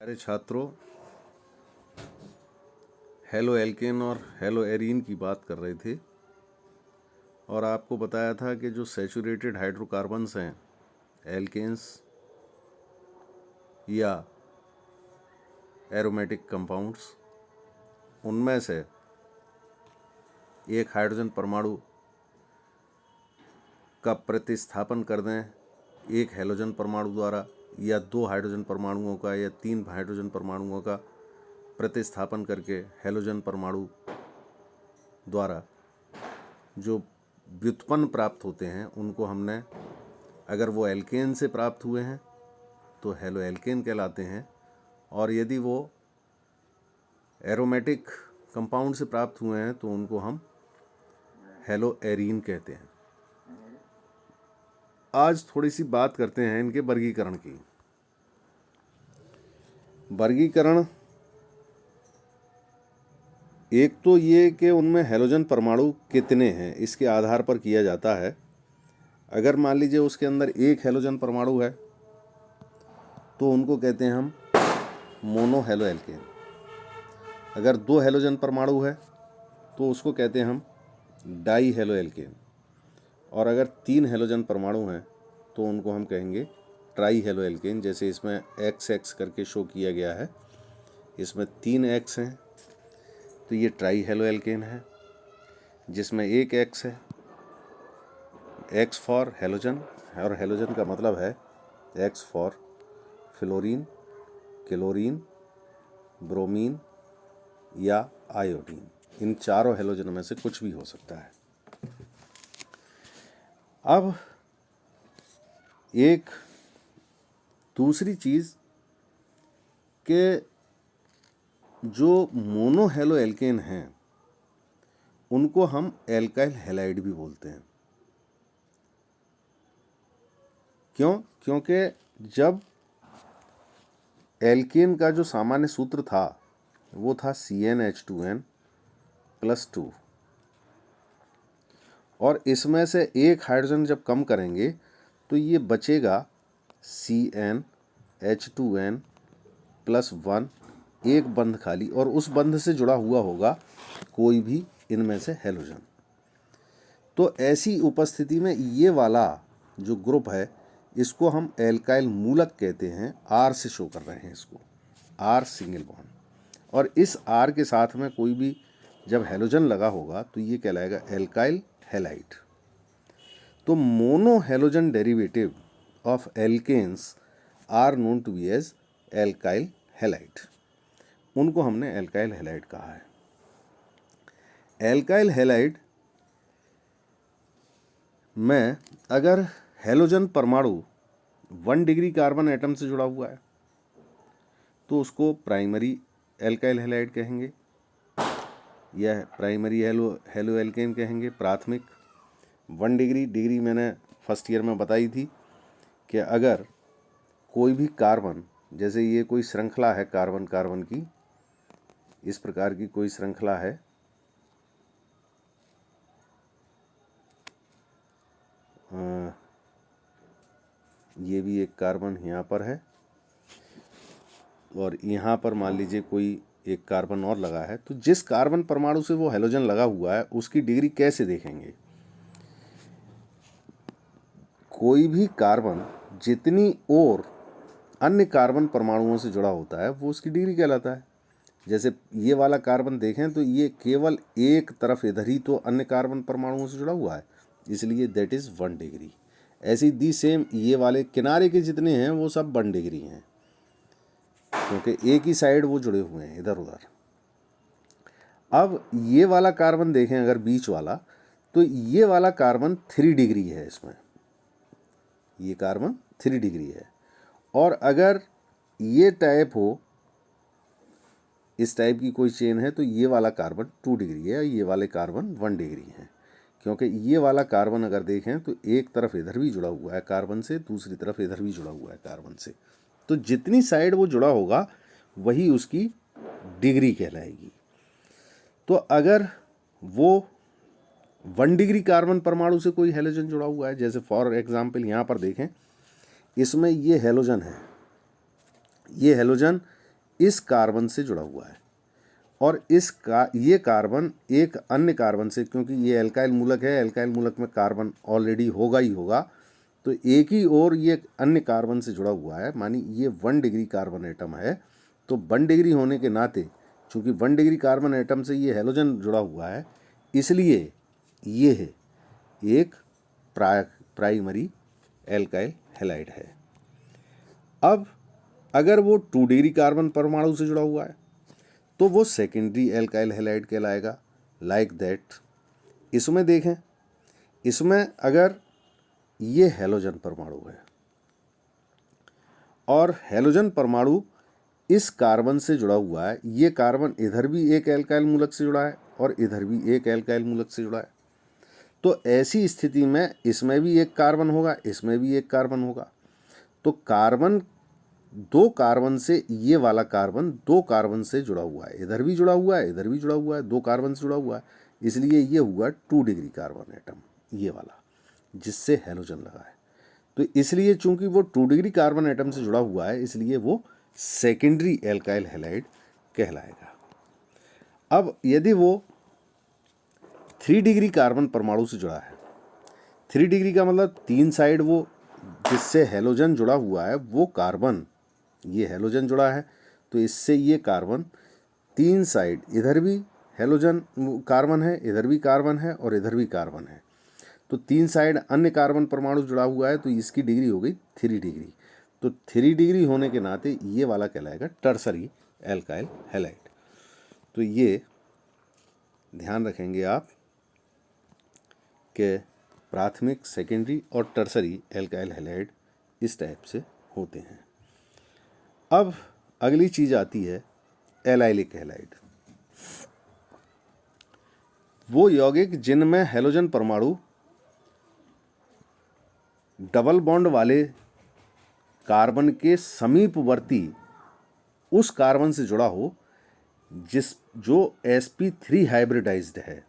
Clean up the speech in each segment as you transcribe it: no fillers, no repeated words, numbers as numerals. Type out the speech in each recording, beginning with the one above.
प्यारे छात्रों, halo alkane और हेलो एरीन की बात कर रहे थे और आपको बताया था कि जो सैचुरेटेड हाइड्रोकार्बन्स हैं, एल्केन्स या एरोमेटिक कंपाउंड्स, उनमें से एक हाइड्रोजन परमाणु का प्रतिस्थापन कर दें एक हैलोजन परमाणु द्वारा, या दो हाइड्रोजन परमाणुओं का या तीन हाइड्रोजन परमाणुओं का प्रतिस्थापन करके हैलोजन परमाणु द्वारा जो व्युत्पन्न प्राप्त होते हैं उनको हमने, अगर वो एल्केन से प्राप्त हुए हैं तो हेलो एल्केन कहलाते हैं, और यदि वो एरोमेटिक कंपाउंड से प्राप्त हुए हैं तो उनको हम हेलो एरीन कहते हैं। आज थोड़ी सी बात करते हैं इनके वर्गीकरण की। वर्गीकरण एक तो ये कि उनमें हैलोजन परमाणु कितने हैं इसके आधार पर किया जाता है। अगर मान लीजिए उसके अंदर एक हैलोजन परमाणु है तो उनको कहते हैं हम मोनो हेलो एल्केन। अगर दो हैलोजन परमाणु है तो उसको कहते हैं हम डाई हेलो एल्केन, और अगर तीन हैलोजन परमाणु हैं तो उनको हम कहेंगे ट्राई हेलो एल्केन। जैसे इसमें XX करके शो किया गया है, इसमें 3 X हैं तो ये ट्राई हेलो एल्केन है। जिसमें एक X है, X फॉर हैलोजन, और हैलोजन का मतलब है X for fluorine, chlorine, bromine या आयोडीन। इन चारों हैलोजन में से कुछ भी हो सकता है। अब एक दूसरी चीज़ कि जो मोनो हेलो एल्केन हैं उनको हम एल्काइल हैलाइड भी बोलते हैं। क्यों? क्योंकि जब एल्केन का जो सामान्य सूत्र था वो था CnH2n + 2, और इसमें से एक हाइड्रोजन जब कम करेंगे तो ये बचेगा CnH2n + 1, एक बंध खाली, और उस बंध से जुड़ा हुआ होगा कोई भी इनमें से हैलोजन। तो ऐसी उपस्थिति में ये वाला जो ग्रुप है इसको हम एल्काइल मूलक कहते हैं। R से शो कर रहे हैं इसको, R सिंगल बॉन्ड, और इस R के साथ में कोई भी जब हैलोजन लगा होगा तो ये कहलाएगा एल्काइल हैलाइड। तो mono halogen derivative of alkanes are known to be as alkyl halide. उनको हमने एल्काइल हैलाइड कहा है। एल्काइल हैलाइड में अगर हैलोजन परमाणु 1 डिग्री कार्बन एटम से जुड़ा हुआ है तो उसको प्राइमरी एल्काइल हैलाइड कहेंगे, यह प्राइमरी हेलो एल्केन कहेंगे। प्राथमिक 1 डिग्री मैंने फर्स्ट ईयर में बताई थी कि अगर कोई भी कार्बन, जैसे ये कोई श्रृंखला है कार्बन कार्बन की, इस प्रकार की कोई श्रृंखला है, ये भी एक कार्बन यहाँ पर है, और यहाँ पर मान लीजिए कोई एक कार्बन और लगा है, तो जिस कार्बन परमाणु से वो हैलोजन लगा हुआ है उसकी डिग्री कैसे देखेंगे? कोई भी कार्बन जितनी और अन्य कार्बन परमाणुओं से जुड़ा होता है वो उसकी डिग्री कहलाता है। जैसे ये वाला कार्बन देखें तो ये केवल एक तरफ इधर ही तो अन्य कार्बन परमाणुओं से जुड़ा हुआ है, इसलिए दैट इज़ 1 डिग्री। ऐसी दी सेम ये वाले किनारे के जितने हैं वो सब 1 डिग्री हैं, क्योंकि एक ही साइड वो जुड़े हुए हैं इधर उधर। अब ये वाला कार्बन देखें अगर बीच वाला, तो ये वाला कार्बन 3 डिग्री है, इसमें ये कार्बन 3 डिग्री है। और अगर ये टाइप हो, इस टाइप की कोई चेन है, तो ये वाला कार्बन 2 डिग्री है, ये वाले कार्बन 1 डिग्री है। क्योंकि ये वाला कार्बन अगर देखें तो एक तरफ इधर भी जुड़ा हुआ है कार्बन से, दूसरी तरफ इधर भी जुड़ा हुआ है कार्बन से, तो जितनी साइड वो जुड़ा होगा वही उसकी डिग्री कहलाएगी। तो अगर वो 1 डिग्री कार्बन परमाणु से कोई हैलोजन जुड़ा हुआ है, जैसे फॉर एग्जाम्पल यहाँ पर देखें, इसमें ये हैलोजन है, ये हैलोजन इस कार्बन से जुड़ा हुआ है और ये कार्बन एक अन्य कार्बन से, क्योंकि ये एल्काइल मूलक है, एल्काइल मूलक में कार्बन ऑलरेडी होगा ही होगा, तो एक ही और ये अन्य कार्बन से जुड़ा हुआ है। मानी ये 1 डिग्री कार्बन एटम है, तो 1 डिग्री होने के नाते चूँकि 1 डिग्री कार्बन एटम से ये हैलोजन जुड़ा हुआ है, इसलिए ये है एक प्राइमरी एल्काइल हैलाइड है। अब अगर वो 2 डिग्री कार्बन परमाणु से जुड़ा हुआ है तो वो सेकेंडरी एल्काइल हैलाइड कहलाएगा। लाइक दैट इसमें देखें, इसमें अगर ये हैलोजन परमाणु है और हैलोजन परमाणु इस कार्बन से जुड़ा हुआ है, ये कार्बन इधर भी एक एल्काइल मूलक से जुड़ा है और इधर भी एक एल्काइल मूलक से जुड़ा है, तो ऐसी स्थिति में इसमें भी एक कार्बन होगा, इसमें भी एक कार्बन होगा। तो कार्बन 2 कार्बन से, ये वाला कार्बन 2 कार्बन से जुड़ा हुआ है, इधर भी जुड़ा हुआ है, इधर भी जुड़ा हुआ है, 2 कार्बन से जुड़ा हुआ है, इसलिए ये हुआ 2 डिग्री कार्बन एटम, ये वाला जिससे हैलोजन लगा है। तो इसलिए चूंकि वो 2 डिग्री कार्बन एटम से जुड़ा हुआ है, इसलिए वो सेकेंडरी एल्काइल हैलाइड कहलाएगा। अब यदि वो 3 डिग्री कार्बन परमाणु से जुड़ा है, 3 डिग्री का मतलब 3 साइड, वो जिससे हैलोजन जुड़ा हुआ है वो कार्बन, ये हैलोजन जुड़ा है तो इससे ये कार्बन 3 साइड, इधर भी हैलोजन कार्बन है, इधर भी कार्बन है और इधर भी कार्बन है, तो 3 साइड अन्य कार्बन परमाणु जुड़ा हुआ है, तो इसकी डिग्री हो गई 3 डिग्री। तो 3 डिग्री होने के नाते ये वाला कहलाएगा टर्सरी एल्काइल हैलाइड। तो ये ध्यान रखेंगे आप कि प्राथमिक, सेकेंडरी और टर्सरी एल्काइल हैलाइड इस टाइप से होते हैं। अब अगली चीज़ आती है एलाइलिक हैलाइड। वो यौगिक जिनमें हैलोजन परमाणु डबल बॉन्ड वाले कार्बन के समीपवर्ती उस कार्बन से जुड़ा हो जो sp3 हाइब्रिडाइज्ड है।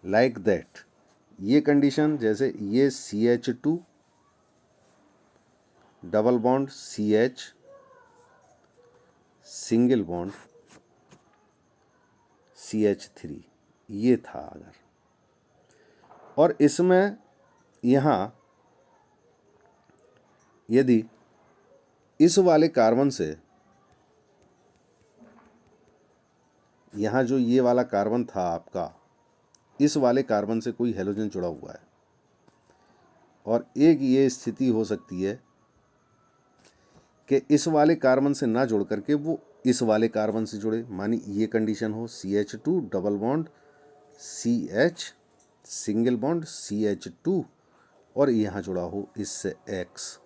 लाइक दैट ये कंडीशन, जैसे ये CH2 double bond CH single bond CH3, ये था अगर, और इसमें यहाँ यदि इस वाले कार्बन से, यहाँ जो ये वाला कार्बन था आपका, इस वाले कार्बन से कोई हैलोजन जुड़ा हुआ है और एक ये स्थिति हो सकती है कि इस वाले कार्बन से ना जोड़ करके वो इस वाले कार्बन से जुड़े, मानी ये कंडीशन हो CH2 double bond CH single bond CH2 और यहाँ जुड़ा हो इससे X,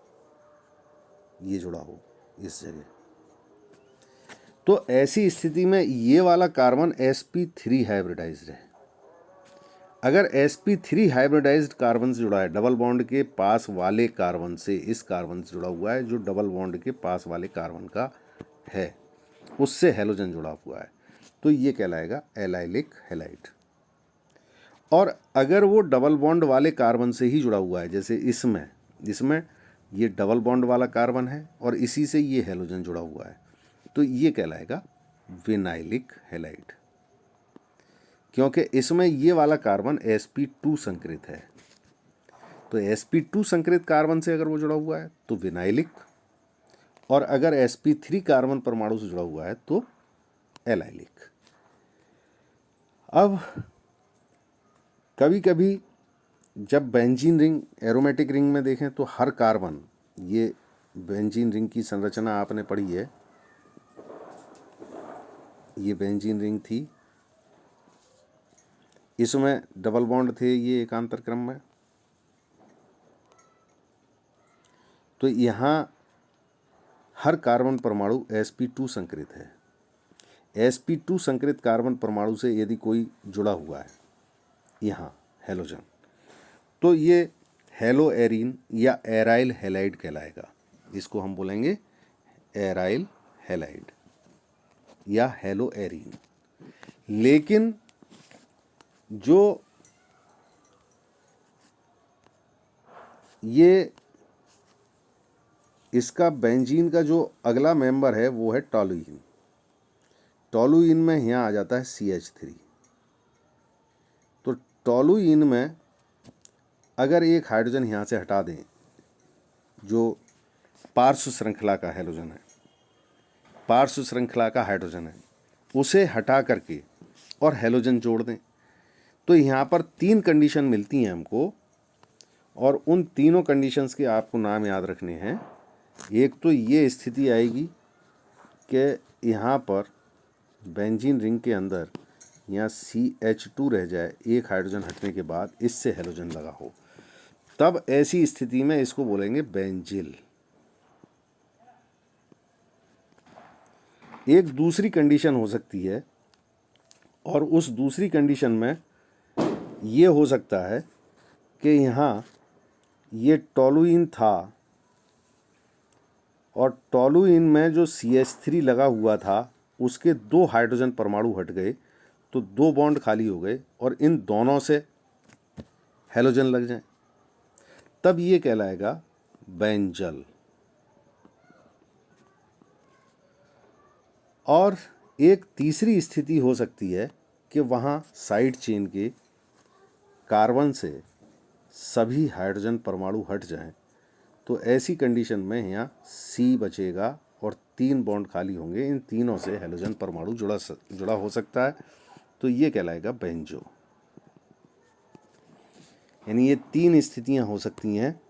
ये जुड़ा हो इस जगह, तो ऐसी स्थिति में ये वाला कार्बन sp3 हाइब्रिडाइज्ड है। अगर sp3 हाइब्रिडाइज्ड कार्बन से जुड़ा है, डबल बॉन्ड के पास वाले कार्बन से, इस कार्बन से जुड़ा हुआ है जो डबल बॉन्ड के पास वाले कार्बन का है, उससे हैलोजन जुड़ा हुआ है, तो ये कहलाएगा एलाइलिक हैलाइड। और अगर वो डबल बॉन्ड वाले कार्बन से ही जुड़ा हुआ है, जैसे इसमें ये डबल बॉन्ड वाला कार्बन है और इसी से ये हैलोजन जुड़ा हुआ है, तो ये कहलाएगा विनाइलिक हैलाइड, क्योंकि इसमें ये वाला कार्बन sp2 संकृत है। तो sp2 संकृत कार्बन से अगर वो जुड़ा हुआ है तो विनाइलिक, और अगर sp3 कार्बन परमाणु से जुड़ा हुआ है तो एलाइलिक। अब कभी कभी जब बेंजीन रिंग, एरोमेटिक रिंग में देखें तो हर कार्बन, ये बेंजीन रिंग की संरचना आपने पढ़ी है, ये बेंजीन रिंग थी, इसमें डबल बॉन्ड थे ये एकांतर क्रम में, तो यहाँ हर कार्बन परमाणु sp2 संकृत है। sp2 संकृत कार्बन परमाणु से यदि कोई जुड़ा हुआ है यहाँ हैलोजन, तो ये हेलो एरीन या एराइल हैलाइड कहलाएगा। इसको हम बोलेंगे एराइल हैलाइड या हेलो एरीन। लेकिन जो ये इसका बेंजीन का जो अगला मेंबर है वो है टॉलुइन। टोलुइन में यहाँ आ जाता है CH3। तो टोलुइन में अगर एक हाइड्रोजन यहाँ से हटा दें, जो पार्श्व श्रृंखला का हैलोजन है, पार्श्व श्रृंखला का हाइड्रोजन है, उसे हटा करके और हैलोजन जोड़ दें, तो यहाँ पर 3 कंडीशन मिलती हैं हमको, और उन तीनों कंडीशंस के आपको नाम याद रखने हैं। एक तो ये स्थिति आएगी कि यहाँ पर बेंजीन रिंग के अंदर यहाँ CH2 रह जाए, एक हाइड्रोजन हटने के बाद इससे हैलोजन लगा हो, तब ऐसी स्थिति में इसको बोलेंगे बेंजिल। एक दूसरी कंडीशन हो सकती है, और उस दूसरी कंडीशन में ये हो सकता है कि यहाँ ये टोलुइन था और टोलुइन में जो CH3 लगा हुआ था उसके 2 हाइड्रोजन परमाणु हट गए, तो 2 बॉन्ड खाली हो गए और इन दोनों से हैलोजन लग जाए, तब ये कहलाएगा बेंजल। और एक तीसरी स्थिति हो सकती है कि वहाँ साइड चेन के कार्बन से सभी हाइड्रोजन परमाणु हट जाएं, तो ऐसी कंडीशन में यहाँ C बचेगा और 3 बॉन्ड खाली होंगे, इन तीनों से हैलोजन परमाणु जुड़ा हो सकता है, तो ये कहलाएगा बेंजो। यानी ये 3 स्थितियाँ हो सकती हैं,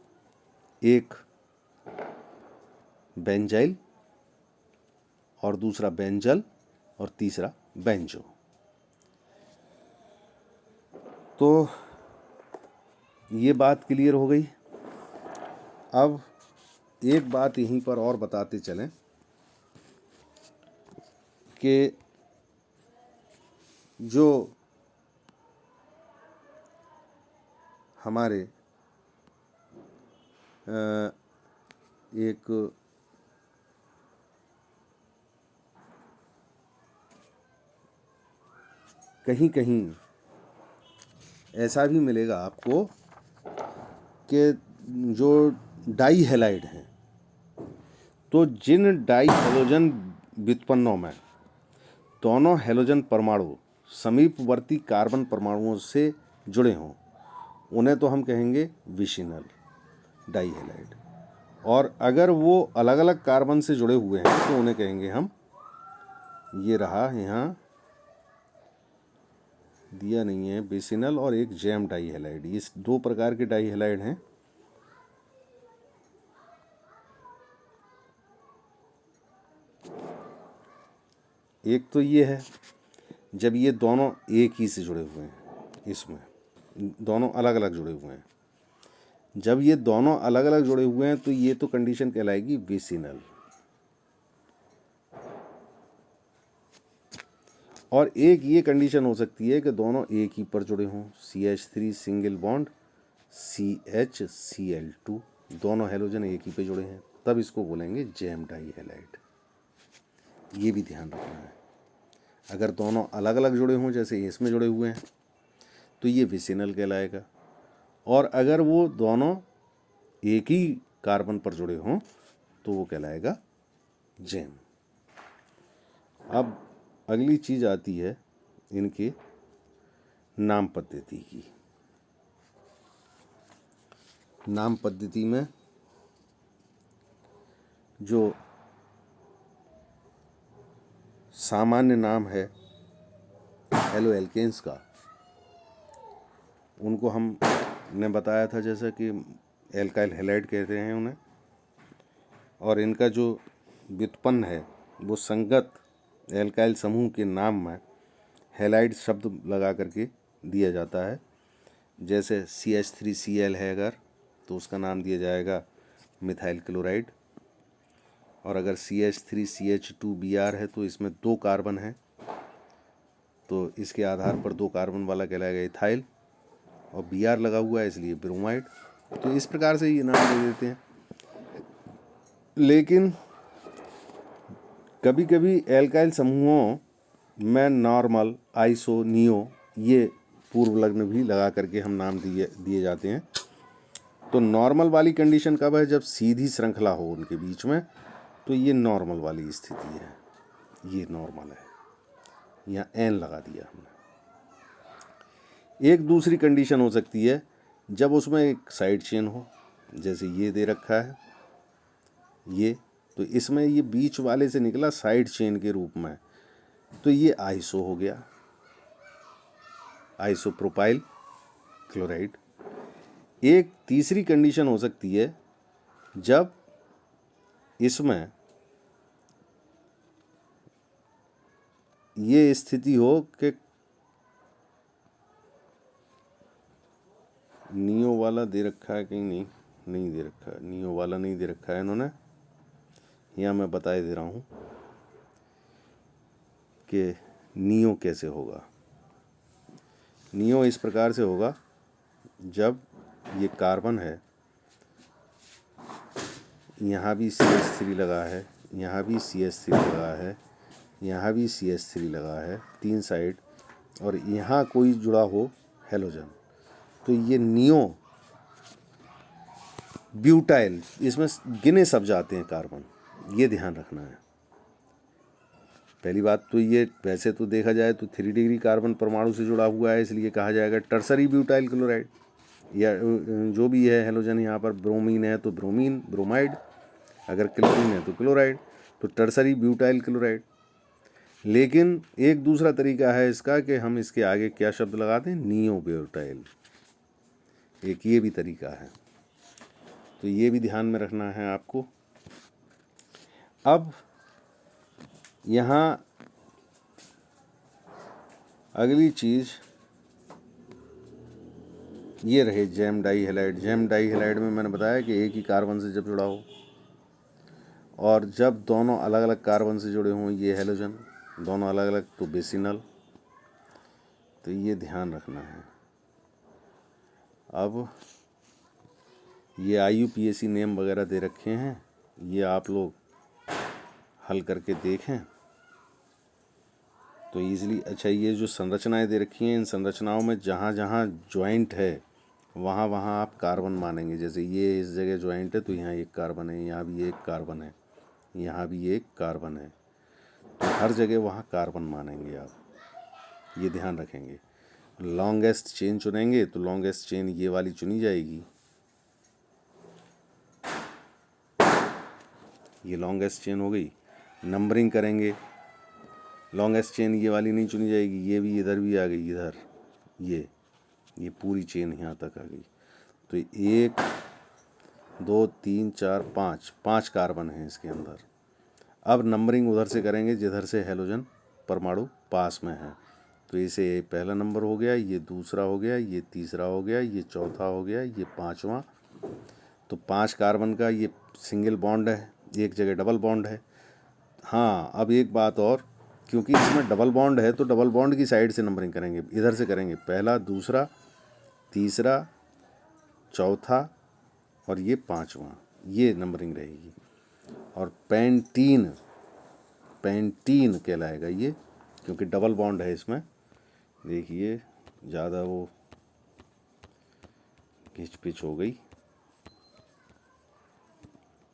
एक बेंजाइल और दूसरा बेंजल और तीसरा बेंजो। तो ये बात क्लियर हो गई। अब एक बात यहीं पर और बताते चलें कि जो हमारे एक कहीं कहीं ऐसा भी मिलेगा आपको कि जो डाई हैलाइड हैं, तो जिन डाई हैलोजन व्युत्पन्नों में दोनों हैलोजन परमाणु समीपवर्ती कार्बन परमाणुओं से जुड़े हों, उन्हें तो हम कहेंगे विसिनल डाई हैलाइड, और अगर वो अलग अलग कार्बन से जुड़े हुए हैं तो उन्हें कहेंगे हम, ये रहा यहाँ दिया नहीं है, बेसिनल और एक जैम डाई हैलाइड। ये 2 प्रकार के डाई हैलाइड हैं। एक तो ये है जब ये दोनों एक ही से जुड़े हुए हैं, इसमें दोनों अलग अलग जुड़े हुए हैं। जब ये दोनों अलग अलग जुड़े हुए हैं तो ये तो कंडीशन कहलाएगी विसिनल। और एक ये कंडीशन हो सकती है कि दोनों एक ही पर जुड़े हों, CH3 सिंगल बॉन्ड CHCl2, दोनों हैलोजन एक ही पे जुड़े हैं, तब इसको बोलेंगे जैम डाई हैलाइड। ये भी ध्यान रखना है। अगर दोनों अलग अलग जुड़े हों, जैसे इसमें जुड़े हुए हैं, तो ये विसिनल कहलाएगा, और अगर वो दोनों एक ही कार्बन पर जुड़े हों तो वो कहलाएगा जैम। अब अगली चीज़ आती है इनके नाम पद्धति की। नाम पद्धति में जो सामान्य नाम है हेलो एल्केन्स का, उनको हमने बताया था जैसा कि एल्काइल हैलाइड कहते हैं उन्हें, और इनका जो व्युत्पन्न है वो संगत एल्काइल समूह के नाम में हैलाइड शब्द लगा करके दिया जाता है। जैसे CH3Cl है अगर, तो उसका नाम दिया जाएगा मिथाइल क्लोराइड, और अगर CH3CH2Br है तो इसमें 2 कार्बन हैं, तो इसके आधार पर 2 कार्बन वाला कहलाएगा इथाइल, और Br लगा हुआ है इसलिए ब्रोमाइड। तो इस प्रकार से ये नाम दे देते हैं। लेकिन कभी कभी एल्काइल समूहों में नॉर्मल, आइसो, नियो ये पूर्व लग्न भी लगा करके हम नाम दिए जाते हैं। तो नॉर्मल वाली कंडीशन कब है? जब सीधी श्रृंखला हो उनके बीच में, तो ये नॉर्मल वाली स्थिति है, ये नॉर्मल है। यहाँ एन लगा दिया हमने। एक दूसरी कंडीशन हो सकती है जब उसमें एक साइड चेन हो, जैसे ये दे रखा है ये, तो इसमें ये बीच वाले से निकला साइड चेन के रूप में, तो ये आइसो हो गया, आइसोप्रोपाइल क्लोराइड। एक तीसरी कंडीशन हो सकती है जब इसमें ये स्थिति हो कि नियो वाला दे रखा है, कहीं नहीं दे रखा है, नियो वाला नहीं दे रखा है इन्होंने, यहाँ मैं बता दे रहा हूँ कि नियो कैसे होगा। नियो इस प्रकार से होगा, जब ये कार्बन है, यहाँ भी CH3 लगा है, यहाँ भी CH3 लगा है, यहाँ भी CH3 लगा है, 3 साइड, और यहाँ कोई जुड़ा हो हेलोजन, तो ये नियो ब्यूटाइल, इसमें गिने सब जाते हैं कार्बन, ये ध्यान रखना है। पहली बात तो ये, वैसे तो देखा जाए तो 3 डिग्री कार्बन परमाणु से जुड़ा हुआ है, इसलिए कहा जाएगा टर्सरी ब्यूटाइल क्लोराइड, या जो भी है हेलोजन, यहाँ पर ब्रोमीन है तो ब्रोमीन, ब्रोमाइड, अगर क्लोरीन है तो क्लोराइड, तो टर्सरी ब्यूटाइल क्लोराइड। लेकिन एक दूसरा तरीका है इसका कि हम इसके आगे क्या शब्द लगा दें, नियो ब्यूटाइल, एक ये भी तरीका है, तो ये भी ध्यान में रखना है आपको। अब यहाँ अगली चीज़ ये रहे gem di halide. Gem di halide में मैंने बताया कि एक ही कार्बन से जब जुड़ा हो, और जब दोनों अलग अलग कार्बन से जुड़े हों, ये हेलोजन दोनों अलग अलग, तो बेसिनल, तो ये ध्यान रखना है। अब ये IUPAC नेम वगैरह दे रखे हैं, ये आप लोग हल करके देखें तो ईज़िली। अच्छा, ये जो संरचनाएं दे रखी हैं, इन संरचनाओं में जहाँ जहाँ ज्वाइंट है वहाँ वहाँ आप कार्बन मानेंगे। जैसे ये इस जगह ज्वाइंट है तो यहाँ एक कार्बन है, यहाँ भी एक कार्बन है, यहाँ भी एक कार्बन है, तो हर जगह वहाँ कार्बन मानेंगे आप, ये ध्यान रखेंगे। लॉन्गेस्ट चेन चुनेंगे तो लॉन्गेस्ट चेन ये वाली चुनी जाएगी, ये लॉन्गेस्ट चेन हो गई। नंबरिंग करेंगे, लॉन्गेस्ट चेन ये वाली नहीं चुनी जाएगी, ये भी इधर भी आ गई, इधर ये पूरी चेन यहाँ तक आ गई, तो 1 2 3 4 5 कार्बन हैं इसके अंदर। अब नंबरिंग उधर से करेंगे जिधर से हेलोजन परमाणु पास में है, तो इसे पहला नंबर हो गया, ये दूसरा हो गया, ये तीसरा हो गया, ये चौथा हो गया, ये 5वां। तो 5 कार्बन का ये सिंगल बॉन्ड है, एक जगह डबल बॉन्ड है। हाँ, अब एक बात और, क्योंकि इसमें डबल बॉन्ड है तो डबल बॉन्ड की साइड से नंबरिंग करेंगे, इधर से करेंगे, पहला, दूसरा, तीसरा, चौथा और ये 5वां, ये नंबरिंग रहेगी। और पेंटीन कहलाएगा ये, क्योंकि डबल बॉन्ड है इसमें। देखिए ज़्यादा वो खिंच पिच हो गई,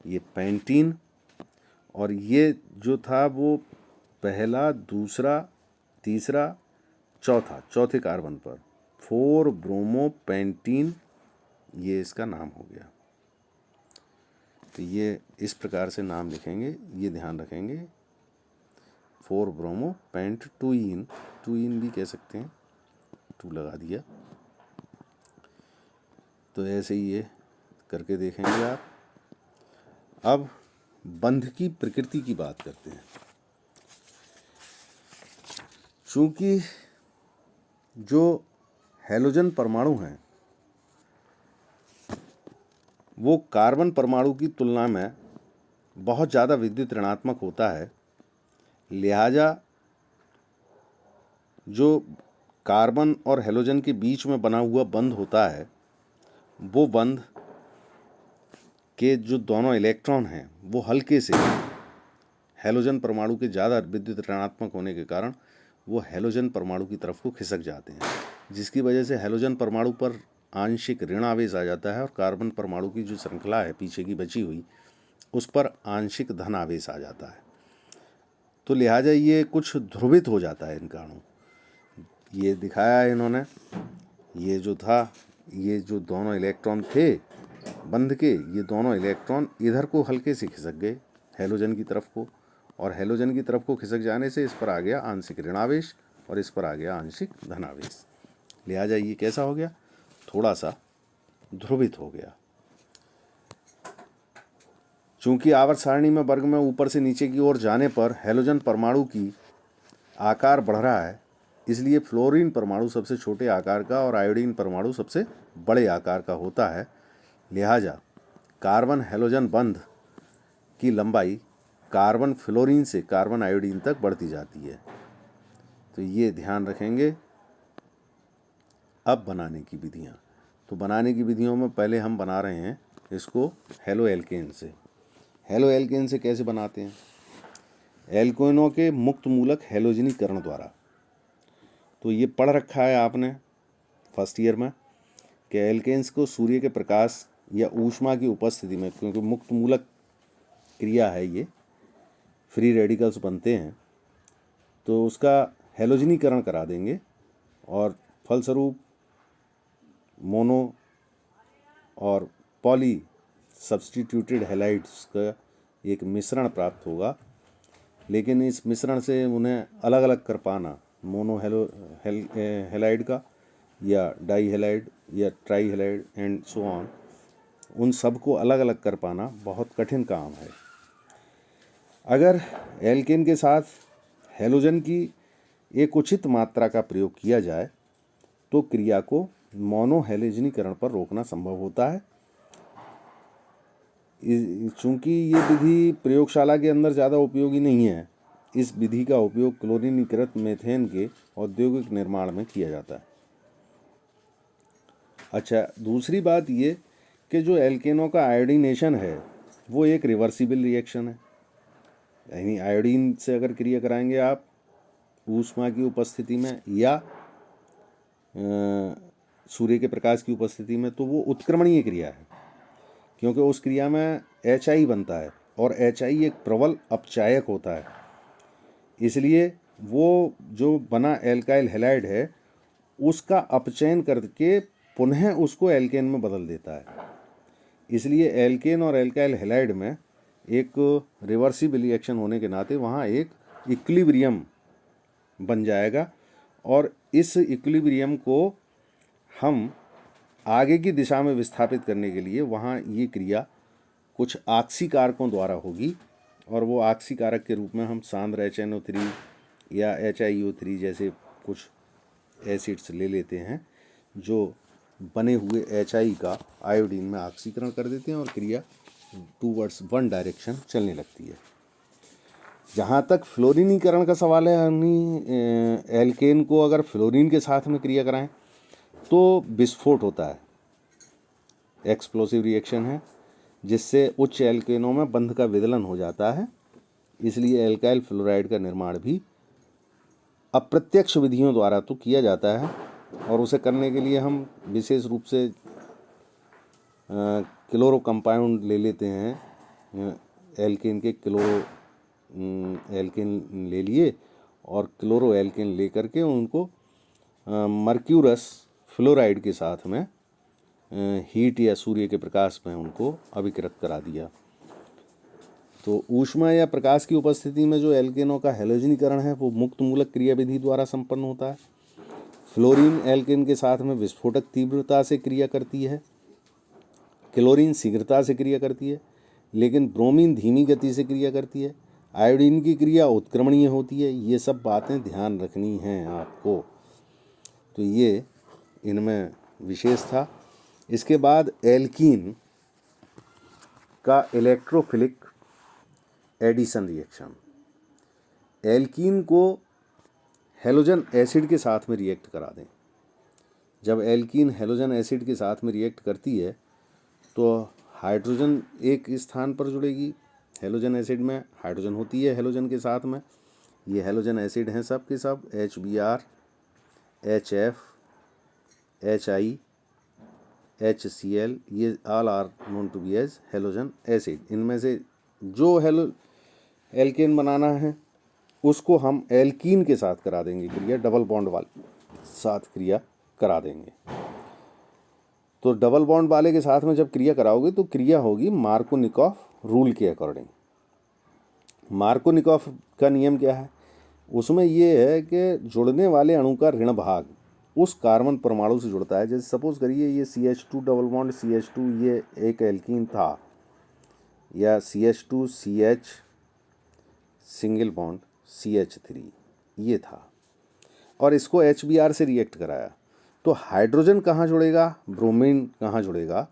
ये पेंटीन। और ये जो था वो पहला, दूसरा, तीसरा, चौथे कार्बन पर 4 ब्रोमो पेंटीन, ये इसका नाम हो गया। तो ये इस प्रकार से नाम लिखेंगे, ये ध्यान रखेंगे। 4 ब्रोमो पेंट टूइन भी कह सकते हैं, 2 लगा दिया। तो ऐसे ही ये करके देखेंगे आप। अब बंध की प्रकृति की बात करते हैं। चूंकि जो हेलोजन परमाणु हैं वो कार्बन परमाणु की तुलना में बहुत ज़्यादा विद्युत ऋणात्मक होता है, लिहाजा जो कार्बन और हेलोजन के बीच में बना हुआ बंध होता है, वो बंध के जो दोनों इलेक्ट्रॉन हैं वो हल्के से हेलोजन परमाणु के ज़्यादा विद्युत ऋणात्मक होने के कारण वो हेलोजन परमाणु की तरफ को खिसक जाते हैं, जिसकी वजह से हेलोजन परमाणु पर आंशिक ऋण आवेश आ जाता है और कार्बन परमाणु की जो श्रृंखला है पीछे की बची हुई, उस पर आंशिक धन आवेश आ जाता है। तो लिहाजा ये कुछ ध्रुवित हो जाता है इनका अणु। ये दिखाया है इन्होंने, ये जो था, ये जो दोनों इलेक्ट्रॉन थे बंध के, ये दोनों इलेक्ट्रॉन इधर को हल्के से खिसक गए हेलोजन की तरफ को, और हेलोजन की तरफ को खिसक जाने से इस पर आ गया आंशिक ऋणावेश और इस पर आ गया आंशिक धनावेश। लिहाजा ये कैसा हो गया, थोड़ा सा ध्रुवित हो गया। चूंकि आवर्त सारणी में वर्ग में ऊपर से नीचे की ओर जाने पर हेलोजन परमाणु की आकार बढ़ रहा है, इसलिए फ्लोरीन परमाणु सबसे छोटे आकार का और आयोडीन परमाणु सबसे बड़े आकार का होता है। लिहाजा कार्बन हेलोजन बंध की लंबाई कार्बन फ्लोरीन से कार्बन आयोडीन तक बढ़ती जाती है। तो ये ध्यान रखेंगे। अब बनाने की विधियाँ, तो बनाने की विधियों में पहले हम बना रहे हैं इसको हेलो एल्केन से। हेलो एल्केन से कैसे बनाते हैं, एल्केनों के मुक्त मूलक हेलोजनीकरण द्वारा। तो ये पढ़ रखा है आपने फर्स्ट ईयर में कि एल्केन्स को सूर्य के प्रकाश या ऊष्मा की उपस्थिति में, क्योंकि मुक्त मूलक क्रिया है, ये फ्री रेडिकल्स बनते हैं, तो उसका हेलोजनीकरण करा देंगे और फलस्वरूप मोनो और पॉली सब्स्टिट्यूटेड हैलाइड्स का एक मिश्रण प्राप्त होगा। लेकिन इस मिश्रण से उन्हें अलग अलग कर पाना, मोनो हैलाइड का या डाई हैलाइड या try halide and so on, उन सब को अलग अलग कर पाना बहुत कठिन काम है। अगर एल्केन के साथ हेलोजन की एक उचित मात्रा का प्रयोग किया जाए तो क्रिया को मोनो हेलोजनीकरण पर रोकना संभव होता है। चूँकि ये विधि प्रयोगशाला के अंदर ज़्यादा उपयोगी नहीं है, इस विधि का उपयोग क्लोरीनीकृत मीथेन के औद्योगिक निर्माण में किया जाता है। अच्छा, दूसरी बात ये कि जो एल्केनों का आयोडीनेशन है वो एक रिवर्सिबल रिएक्शन है। यानी आयोडीन से अगर क्रिया कराएंगे आप ऊष्मा की उपस्थिति में या सूर्य के प्रकाश की उपस्थिति में, तो वो उत्क्रमणीय क्रिया है, क्योंकि उस क्रिया में HI बनता है और HI एक प्रबल अपचायक होता है। इसलिए वो जो बना एल्काइल हैलाइड है उसका अपचयन करके पुनः उसको एल्केन में बदल देता है। इसलिए एल्केन और एल्काइल हैलाइड में एक रिवर्सिबल रिएक्शन होने के नाते वहाँ एक इक्विलिब्रियम बन जाएगा, और इस इक्विलिब्रियम को हम आगे की दिशा में विस्थापित करने के लिए वहाँ ये क्रिया कुछ आक्सीकारकों द्वारा होगी, और वो आक्सीकारक के रूप में हम सांद्र HNO3 या HiO3 जैसे कुछ एसिड्स ले लेते हैं जो बने हुए HI का आयोडीन में ऑक्सीकरण कर देते हैं और क्रिया टूवर्ड्स वन डायरेक्शन चलने लगती है। जहाँ तक फ्लोरीनीकरण का सवाल है, यानी एल्केन को अगर फ्लोरीन के साथ में क्रिया कराएं तो विस्फोट होता है, एक्सप्लोसिव रिएक्शन है, जिससे उच्च एल्केनों में बंध का विदलन हो जाता है। इसलिए एल्काइल फ्लोराइड का निर्माण भी अप्रत्यक्ष विधियों द्वारा तो किया जाता है, और उसे करने के लिए हम विशेष रूप से क्लोरो कंपाउंड ले लेते हैं। एल्केन के एल्केन ले लिए और क्लोरो एल्केन ले करके उनको मर्क्यूरस फ्लोराइड के साथ में हीट या सूर्य के प्रकाश में उनको अभिकृत करा दिया। तो ऊष्मा या प्रकाश की उपस्थिति में जो एल्केनों का हेलोजनीकरण है वो मुक्त मूलक क्रिया विधि द्वारा संपन्न होता है। फ्लोरीन एल्केन के साथ में विस्फोटक तीव्रता से क्रिया करती है, क्लोरीन शीघ्रता से क्रिया करती है, लेकिन ब्रोमीन धीमी गति से क्रिया करती है। आयोडीन की क्रिया उत्क्रमणीय होती है। ये सब बातें ध्यान रखनी हैं आपको, तो ये इनमें विशेष था। इसके बाद एल्कीन का इलेक्ट्रोफिलिक एडिशन रिएक्शन। एल्कीन को हेलोजन एसिड के साथ में रिएक्ट करा दें। जब एल्कीन हेलोजन एसिड के साथ में रिएक्ट करती है तो हाइड्रोजन एक स्थान पर जुड़ेगी। हेलोजन एसिड में हाइड्रोजन होती है हेलोजन के साथ में। ये हेलोजन एसिड हैं सब के सब, HBr, HF, HI, HCl, ये all are known to be as halogen acid. इनमें से जो एल्केन बनाना है उसको हम एल्कीन के साथ करा देंगे क्रिया, डबल बॉन्ड वाले साथ क्रिया करा देंगे। तो डबल बॉन्ड वाले के साथ में जब क्रिया कराओगे तो क्रिया होगी मार्कोनिकॉफ रूल के अकॉर्डिंग। मार्कोनिकॉफ का नियम क्या है? उसमें ये है कि जुड़ने वाले अणु का ऋण भाग उस कार्बन परमाणु से जुड़ता है। जैसे सपोज करिए ये CH2 डबल बॉन्ड CH2 ये एक एल्कीन था, या CH2 CH single bond CH3 ये था, और इसको HBr से रिएक्ट कराया, तो हाइड्रोजन कहाँ जुड़ेगा, ब्रोमीन कहाँ जुड़ेगा,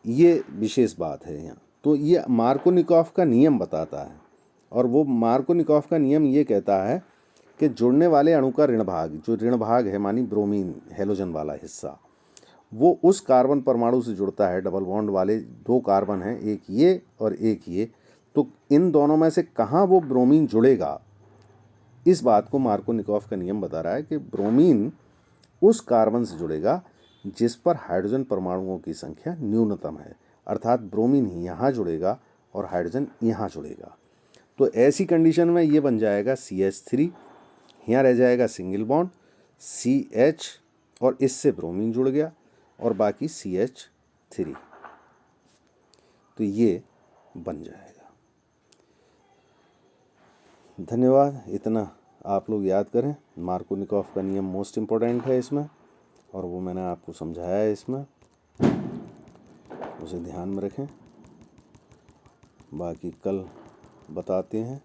ये विशेष बात है यहाँ। तो ये मार्कोनिकॉफ का नियम बताता है, और वो मार्कोनिकॉफ का नियम ये कहता है कि जुड़ने वाले अणु का ऋण भाग, जो ऋण भाग है मानी ब्रोमीन हेलोजन वाला हिस्सा, वो उस कार्बन परमाणु से जुड़ता है। डबल बॉन्ड वाले दो कार्बन हैं, एक ये और एक ये, तो इन दोनों में से कहाँ वो ब्रोमीन जुड़ेगा, इस बात को मार्कोनिकॉफ का नियम बता रहा है कि ब्रोमीन उस कार्बन से जुड़ेगा जिस पर हाइड्रोजन परमाणुओं की संख्या न्यूनतम है, अर्थात ब्रोमीन यहाँ जुड़ेगा और हाइड्रोजन यहाँ जुड़ेगा। तो ऐसी कंडीशन में ये बन जाएगा CH3, यहाँ रह जाएगा सिंगल बॉन्ड CH और इससे ब्रोमीन जुड़ गया और बाकी CH3, तो ये बन जाएगा। धन्यवाद। इतना आप लोग याद करें। मार्कोनिकॉफ का नियम मोस्ट इम्पोर्टेंट है इसमें, और वो मैंने आपको समझाया है इसमें, उसे ध्यान में रखें। बाकी कल बताते हैं।